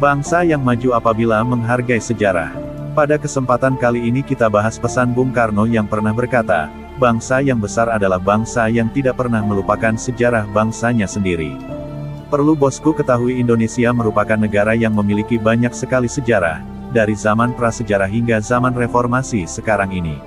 Bangsa yang maju apabila menghargai sejarah. Pada kesempatan kali ini kita bahas pesan Bung Karno yang pernah berkata, bangsa yang besar adalah bangsa yang tidak pernah melupakan sejarah bangsanya sendiri. Perlu bosku ketahui Indonesia merupakan negara yang memiliki banyak sekali sejarah, dari zaman prasejarah hingga zaman reformasi sekarang ini.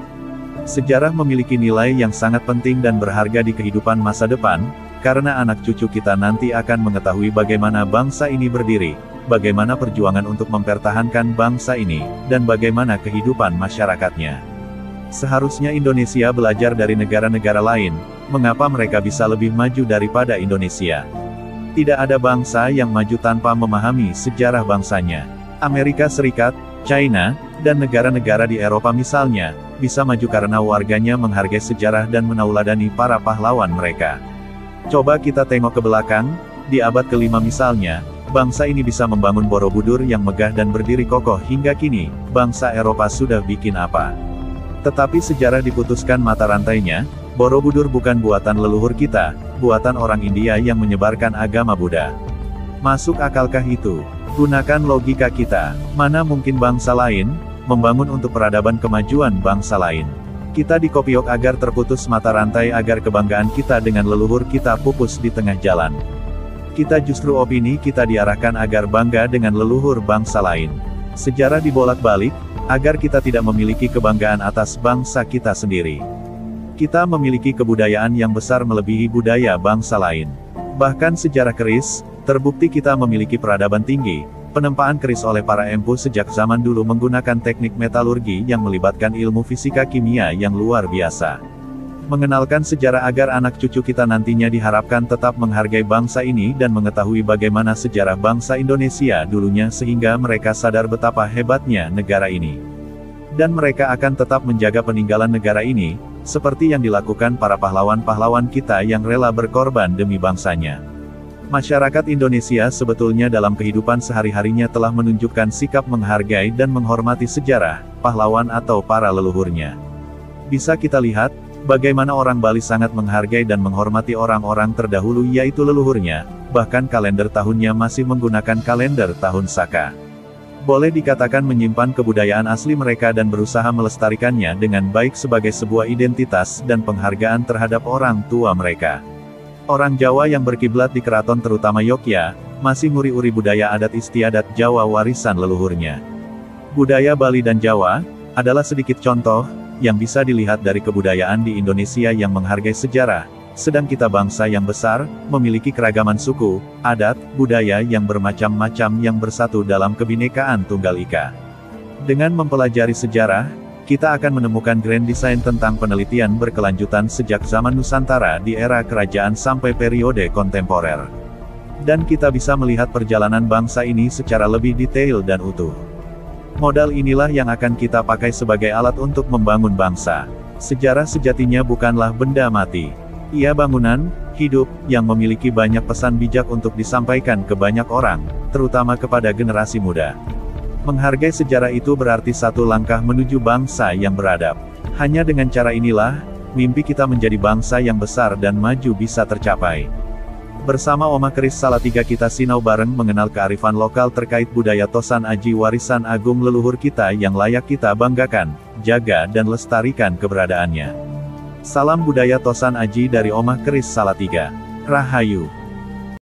Sejarah memiliki nilai yang sangat penting dan berharga di kehidupan masa depan, karena anak cucu kita nanti akan mengetahui bagaimana bangsa ini berdiri, bagaimana perjuangan untuk mempertahankan bangsa ini, dan bagaimana kehidupan masyarakatnya. Seharusnya Indonesia belajar dari negara-negara lain, mengapa mereka bisa lebih maju daripada Indonesia. Tidak ada bangsa yang maju tanpa memahami sejarah bangsanya. Amerika Serikat, China, dan negara-negara di Eropa misalnya, bisa maju karena warganya menghargai sejarah dan menauladani para pahlawan mereka. Coba kita tengok ke belakang, di abad ke-5 misalnya, bangsa ini bisa membangun Borobudur yang megah dan berdiri kokoh hingga kini, bangsa Eropa sudah bikin apa? Tetapi sejarah diputuskan mata rantainya, Borobudur bukan buatan leluhur kita, buatan orang India yang menyebarkan agama Buddha. Masuk akalkah itu? Gunakan logika kita, mana mungkin bangsa lain, membangun untuk peradaban kemajuan bangsa lain. Kita dikopiok agar terputus mata rantai agar kebanggaan kita dengan leluhur kita pupus di tengah jalan. Kita justru opini kita diarahkan agar bangga dengan leluhur bangsa lain. Sejarah dibolak-balik, agar kita tidak memiliki kebanggaan atas bangsa kita sendiri. Kita memiliki kebudayaan yang besar melebihi budaya bangsa lain. Bahkan sejarah keris, terbukti kita memiliki peradaban tinggi. Penempaan keris oleh para empu sejak zaman dulu menggunakan teknik metalurgi yang melibatkan ilmu fisika kimia yang luar biasa. Mengenalkan sejarah agar anak cucu kita nantinya diharapkan tetap menghargai bangsa ini dan mengetahui bagaimana sejarah bangsa Indonesia dulunya sehingga mereka sadar betapa hebatnya negara ini. Dan mereka akan tetap menjaga peninggalan negara ini, seperti yang dilakukan para pahlawan-pahlawan kita yang rela berkorban demi bangsanya. Masyarakat Indonesia sebetulnya dalam kehidupan sehari-harinya telah menunjukkan sikap menghargai dan menghormati sejarah, pahlawan atau para leluhurnya. Bisa kita lihat, bagaimana orang Bali sangat menghargai dan menghormati orang-orang terdahulu yaitu leluhurnya, bahkan kalender tahunnya masih menggunakan kalender tahun Saka. Boleh dikatakan menyimpan kebudayaan asli mereka dan berusaha melestarikannya dengan baik sebagai sebuah identitas dan penghargaan terhadap orang tua mereka. Orang Jawa yang berkiblat di keraton terutama Yogyakarta, masih nguri-uri budaya adat istiadat Jawa warisan leluhurnya. Budaya Bali dan Jawa, adalah sedikit contoh, yang bisa dilihat dari kebudayaan di Indonesia yang menghargai sejarah, sedang kita bangsa yang besar, memiliki keragaman suku, adat, budaya yang bermacam-macam yang bersatu dalam kebinekaan Tunggal Ika. Dengan mempelajari sejarah, kita akan menemukan grand design tentang penelitian berkelanjutan sejak zaman Nusantara di era kerajaan sampai periode kontemporer. Dan kita bisa melihat perjalanan bangsa ini secara lebih detail dan utuh. Modal inilah yang akan kita pakai sebagai alat untuk membangun bangsa. Sejarah sejatinya bukanlah benda mati. Ia bangunan, hidup, yang memiliki banyak pesan bijak untuk disampaikan ke banyak orang, terutama kepada generasi muda. Menghargai sejarah itu berarti satu langkah menuju bangsa yang beradab. Hanya dengan cara inilah, mimpi kita menjadi bangsa yang besar dan maju bisa tercapai. Bersama Oma Keris Salatiga kita sinau bareng mengenal kearifan lokal terkait budaya Tosan Aji warisan agung leluhur kita yang layak kita banggakan, jaga dan lestarikan keberadaannya. Salam budaya Tosan Aji dari Oma Keris Salatiga. Rahayu.